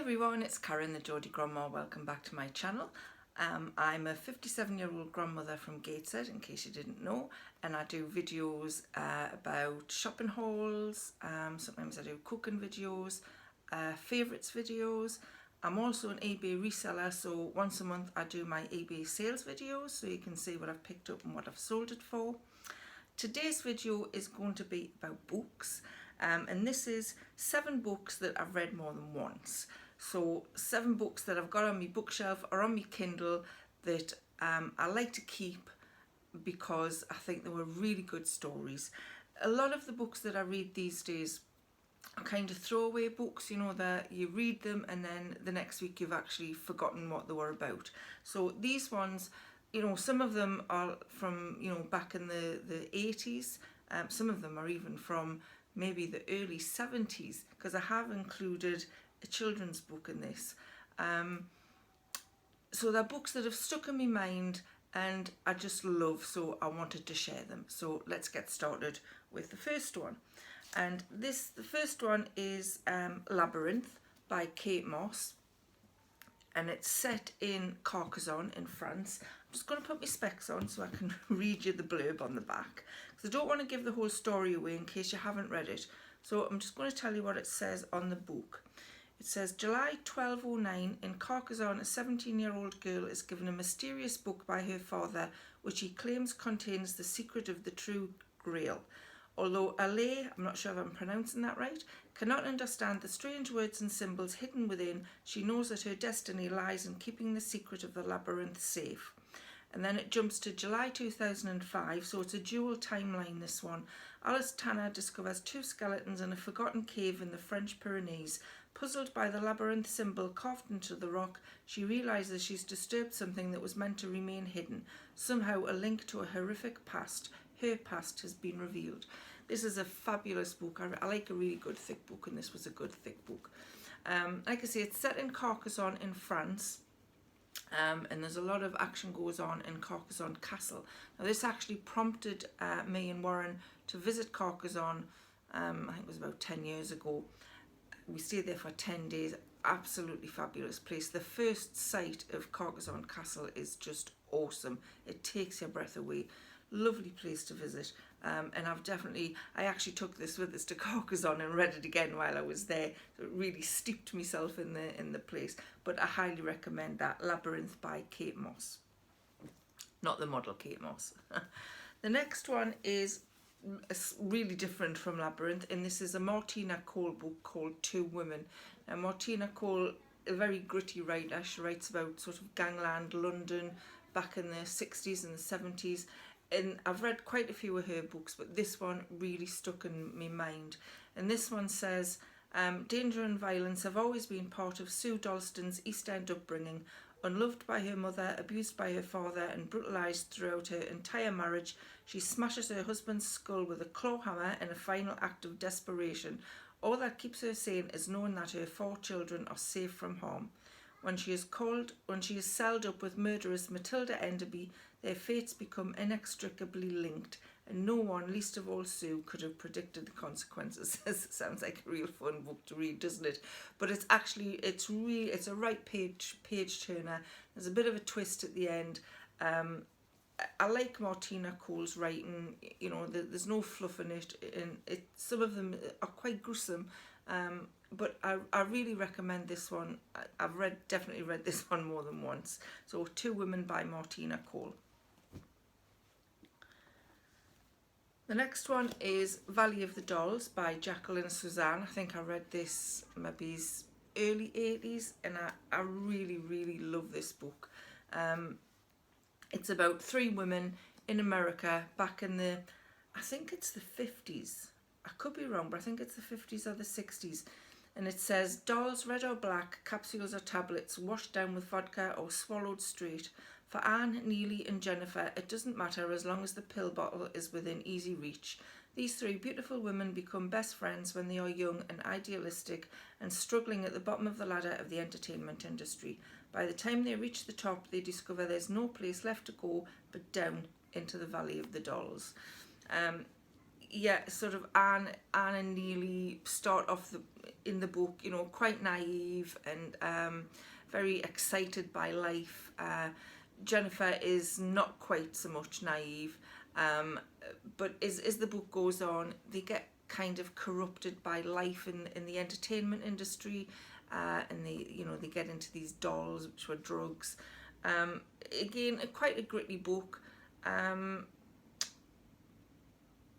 everyone, it's Karen the Geordie Grandma. Welcome back to my channel. I'm a 57-year-old grandmother from Gateshead, in case you didn't know, and I do videos about shopping hauls. Sometimes I do cooking videos, favourites videos. I'm also an eBay reseller, so once a month I do my eBay sales videos so you can see what I've picked up and what I've sold it for. Today's video is going to be about books, and this is 7 books that I've read more than once. So 7 books that I've got on my bookshelf or on my Kindle that I like to keep because I think they were really good stories. A lot of the books that I read these days are kind of throwaway books, you know, that you read them and then the next week you've actually forgotten what they were about. So these ones, you know, some of them are from, you know, back in the 80s. Some of them are even from maybe the early 70s, because I have included a children's book in this. So they're books that have stuck in my mind and I just love, so I wanted to share them. So let's get started with the first one. And the first one is Labyrinth by Kate Moss. And it's set in Carcassonne in France. I'm just going to put my specs on so I can read you the blurb on the back, because I don't want to give the whole story away in case you haven't read it. So I'm just going to tell you what it says on the book. It says, July 1209, in Carcassonne, a 17-year-old girl is given a mysterious book by her father, which he claims contains the secret of the true Grail. Although Alay, I'm not sure if I'm pronouncing that right, cannot understand the strange words and symbols hidden within, she knows that her destiny lies in keeping the secret of the labyrinth safe. And then it jumps to July 2005, so it's a dual timeline, this one. Alice Tanner discovers 2 skeletons in a forgotten cave in the French Pyrenees. Puzzled by the labyrinth symbol carved into the rock, she realises she's disturbed something that was meant to remain hidden. Somehow a link to a horrific past. Her past has been revealed. This is a fabulous book. I like a really good thick book, and this was a good thick book. Like I say, it's set in Carcassonne in France, and there's a lot of action goes on in Carcassonne Castle. Now this actually prompted me and Warren to visit Carcassonne, I think it was about 10 years ago. We stayed there for 10 days. Absolutely fabulous place. The first sight of Carcassonne Castle is just awesome. It takes your breath away. Lovely place to visit, and I actually took this with us to Carcassonne and read it again while I was there. So it really steeped myself in the place. But I highly recommend that, Labyrinth by Kate Moss, not the model Kate Moss. The next one is really different from Labyrinth, and this is a Martina Cole book called Two Women. Now Martina Cole, a very gritty writer. She writes about sort of gangland London back in the 60s and the 70s. And I've read quite a few of her books, but this one really stuck in my mind. And this one says, danger and violence have always been part of Sue Dalston's East End upbringing. Unloved by her mother, abused by her father, and brutalised throughout her entire marriage, she smashes her husband's skull with a claw hammer in a final act of desperation. All that keeps her sane is knowing that her 4 children are safe from harm. When she is celled up with murderess Matilda Enderby, their fates become inextricably linked, and no one, least of all Sue, could have predicted the consequences. Sounds like a real fun book to read, doesn't it? But it's a right page turner. There's a bit of a twist at the end. I like Martina Cole's writing. You know, there's no fluff in it, and some of them are quite gruesome. But I really recommend this one. I've definitely read this one more than once. So Two Women by Martina Cole. The next one is Valley of the Dolls by Jacqueline Suzanne. I think I read this maybe early 80s, and I really, really love this book. It's about 3 women in America back in I think it's the 50s. I could be wrong, but I think it's the 50s or the 60s. And it says, dolls, red or black, capsules or tablets, washed down with vodka or swallowed straight. For Anne, Neely and Jennifer, it doesn't matter as long as the pill bottle is within easy reach. These 3 beautiful women become best friends when they are young and idealistic and struggling at the bottom of the ladder of the entertainment industry. By the time they reach the top, they discover there's no place left to go but down into the Valley of the Dolls. yeah, sort of Anne and Neely start off in the book, you know, quite naive and very excited by life. Jennifer is not quite so much naive, but as the book goes on, they get kind of corrupted by life in the entertainment industry, and they get into these dolls, which were drugs. Again, quite a gritty book.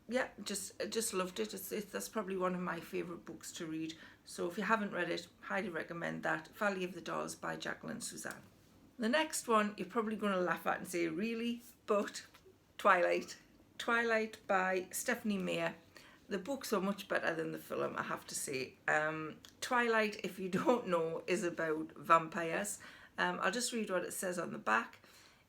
Yeah, just loved it. That's probably one of my favourite books to read. So if you haven't read it, highly recommend that. Valley of the Dolls by Jacqueline Susann. The next one you're probably going to laugh at and say, really? But Twilight. Twilight by Stephenie Meyer. The books are much better than the film, I have to say. Twilight, if you don't know, is about vampires. I'll just read what it says on the back.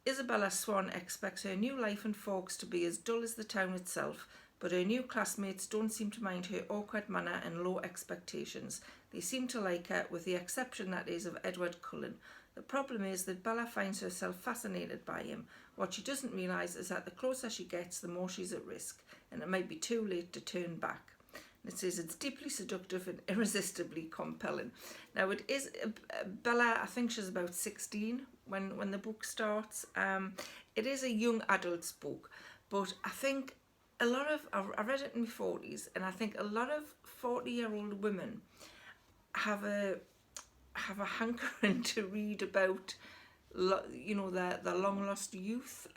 Isabella Swan expects her new life in Forks to be as dull as the town itself, but her new classmates don't seem to mind her awkward manner and low expectations. They seem to like her, with the exception, that is, of Edward Cullen. The problem is that Bella finds herself fascinated by him. What she doesn't realise is that the closer she gets, the more she's at risk, and it might be too late to turn back. And it says it's deeply seductive and irresistibly compelling. Now it is, Bella, I think she's about 16 when the book starts. It is a young adult's book, but I think a lot of, I read it in my 40s, and I think a lot of 40-year-old women have a hankering to read about, you know, their long lost youth,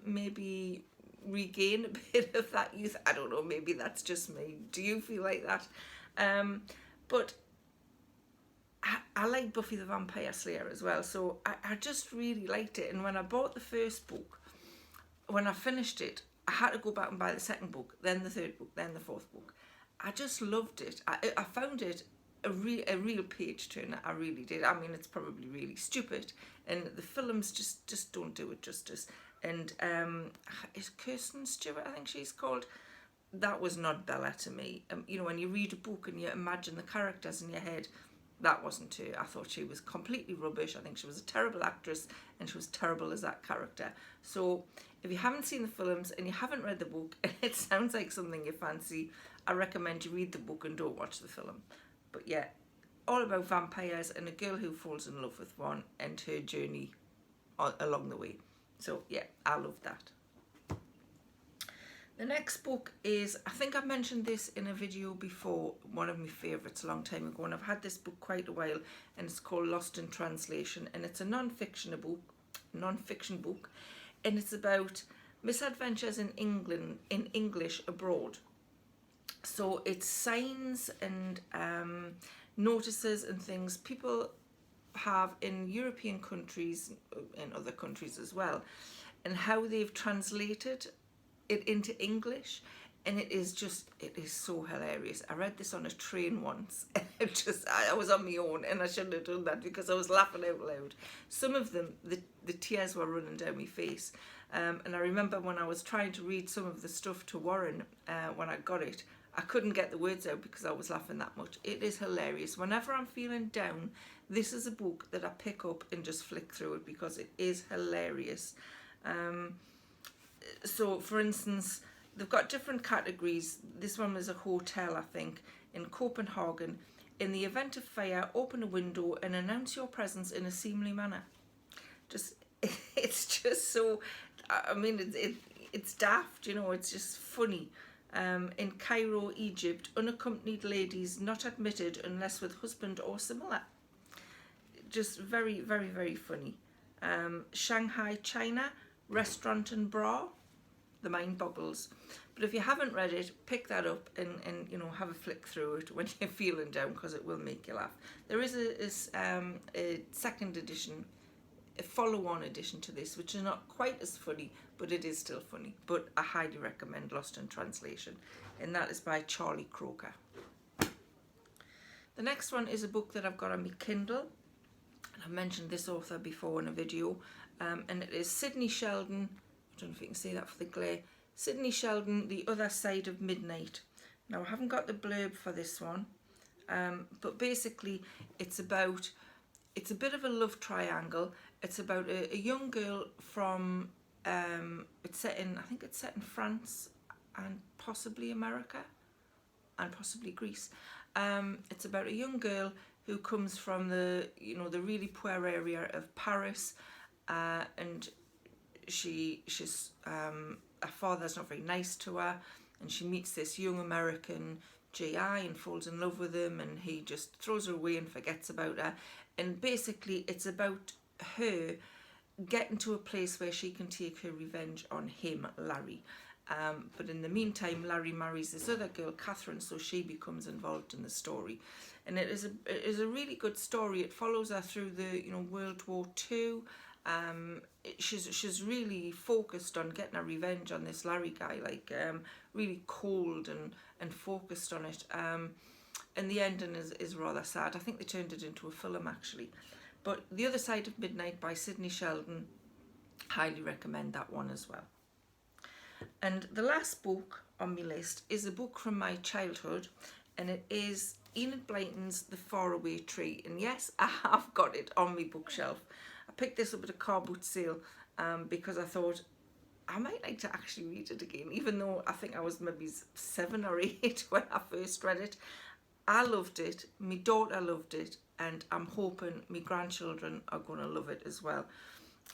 maybe regain a bit of that youth. I don't know, maybe that's just me. Do you feel like that? But I like Buffy the Vampire Slayer as well, so I just really liked it. And when I bought the first book, when I finished it, I had to go back and buy the second book, then the third book, then the fourth book. I just loved it. I found it a real page turner. I really did. I mean, it's probably really stupid, and the films just don't do it justice. And is Kirsten Stewart, I think she's called, that was not Bella to me. You know, when you read a book and you imagine the characters in your head, that wasn't her. I thought she was completely rubbish. I think she was a terrible actress, and she was terrible as that character. So if you haven't seen the films and you haven't read the book and it sounds like something you fancy, I recommend you read the book and don't watch the film. But yeah, all about vampires and a girl who falls in love with one and her journey along the way. So yeah, I love that. The next book is, I think I mentioned this in a video before, one of my favourites a long time ago, and I've had this book quite a while, and it's called Lost in Translation, and it's a non-fiction book, and it's about misadventures in England, in English abroad. So it's signs and notices and things people have in European countries, in other countries as well, and how they've translated it into English, and it is so hilarious. I read this on a train once. I was on my own, and I shouldn't have done that because I was laughing out loud. Some of them, the tears were running down my face, and I remember when I was trying to read some of the stuff to Warren when I got it, I couldn't get the words out because I was laughing that much. It is hilarious. Whenever I'm feeling down, this is a book that I pick up and just flick through it because it is hilarious. So, for instance, they've got different categories. This one was a hotel, I think, in Copenhagen. In the event of fire, open a window and announce your presence in a seemly manner. It's just so, I mean, it's daft, you know, it's just funny. In Cairo, Egypt, unaccompanied ladies not admitted unless with husband or similar. Just very, very, very funny. Shanghai, China, restaurant and bra. The mind boggles. But if you haven't read it, pick that up and you know, have a flick through it when you're feeling down, because it will make you laugh. There is a second edition, a follow-on edition to this, which is not quite as funny, but it is still funny. But I highly recommend Lost in Translation, and that is by Charlie Croker. The next one is a book that I've got on my Kindle, and I've mentioned this author before in a video, and it is Sidney Sheldon. I don't know if you can see that for the glare. Sidney Sheldon, The Other Side of Midnight. Now, I haven't got the blurb for this one, but basically it's a bit of a love triangle. It's about a young girl from, I think it's set in France, and possibly America and possibly Greece. It's about a young girl who comes from the really poor area of Paris, and she's her father's not very nice to her, and she meets this young American GI and falls in love with him, and he just throws her away and forgets about her. And basically it's about her getting to a place where she can take her revenge on him, Larry. But in the meantime, Larry marries this other girl, Catherine, so she becomes involved in the story. And it is a really good story. It follows her through the World War II. She's really focused on getting her revenge on this Larry guy, really cold and focused on it. And the ending is rather sad. I think they turned it into a film actually. But The Other Side of Midnight by Sidney Sheldon, highly recommend that one as well. And the last book on my list is a book from my childhood, and it is Enid Blyton's The Faraway Tree. And yes, I have got it on my bookshelf. I picked this up at a car boot sale because I thought I might like to actually read it again, even though I think I was maybe 7 or 8 when I first read it. I loved it, my daughter loved it, and I'm hoping my grandchildren are going to love it as well.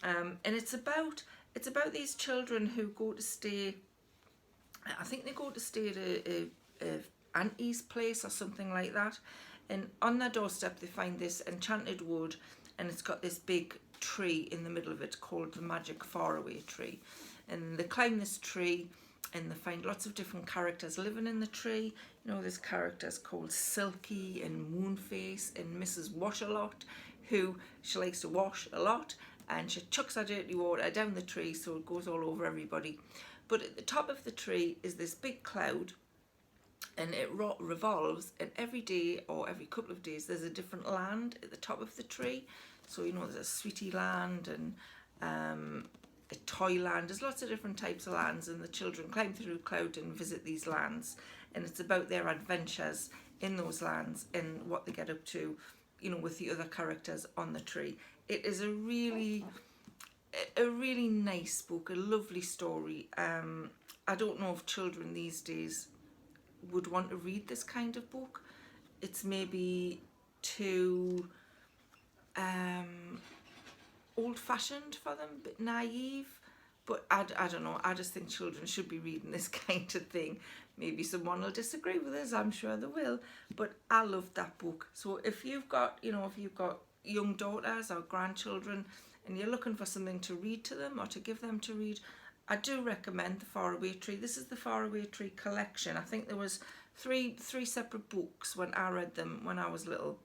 And it's about these children who go to stay, I think they go to stay at a auntie's place or something like that, and on their doorstep they find this enchanted wood, and it's got this big tree in the middle of it called the Magic Faraway Tree. And they climb this tree and they find lots of different characters living in the tree. There's characters called Silky and Moonface and Mrs. Wash-A-Lot, who she likes to wash a lot, and she chucks her dirty water down the tree so it goes all over everybody. But at the top of the tree is this big cloud, and it revolves, and every day or every couple of days there's a different land at the top of the tree. So there's a sweetie land and a toy land. There's lots of different types of lands, and the children climb through the cloud and visit these lands, and it's about their adventures in those lands and what they get up to, with the other characters on the tree. It is a really nice book, a lovely story. I don't know if children these days would want to read this kind of book. It's maybe too old-fashioned for them, a bit naive, but I don't know. I just think children should be reading this kind of thing. Maybe someone will disagree with us, I'm sure they will, but I loved that book. So if you've got young daughters or grandchildren and you're looking for something to read to them or to give them to read, I do recommend The Faraway Tree. This is the Faraway Tree collection. I think there was three separate books when I read them when I was little,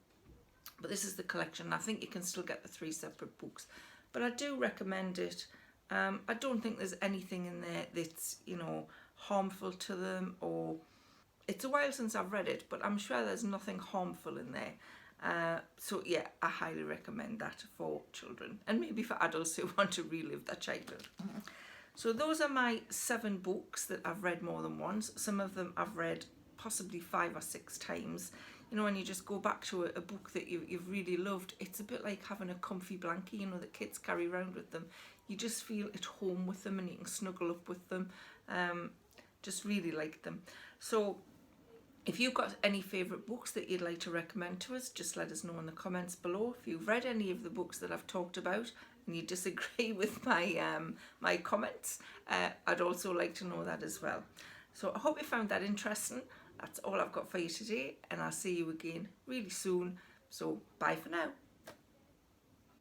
but this is the collection. I think you can still get the 3 separate books, but I do recommend it. I don't think there's anything in there that's harmful to them, or it's a while since I've read it, but I'm sure there's nothing harmful in there. So yeah, I highly recommend that for children and maybe for adults who want to relive their childhood. So those are my 7 books that I've read more than once. Some of them I've read possibly 5 or 6 times. When you just go back to a book that you've really loved, it's a bit like having a comfy blankie, that kids carry around with them. You just feel at home with them and you can snuggle up with them. Just really like them. So if you've got any favourite books that you'd like to recommend to us, just let us know in the comments below. If you've read any of the books that I've talked about and you disagree with my comments, I'd also like to know that as well. So I hope you found that interesting. That's all I've got for you today, and I'll see you again really soon. So bye for now.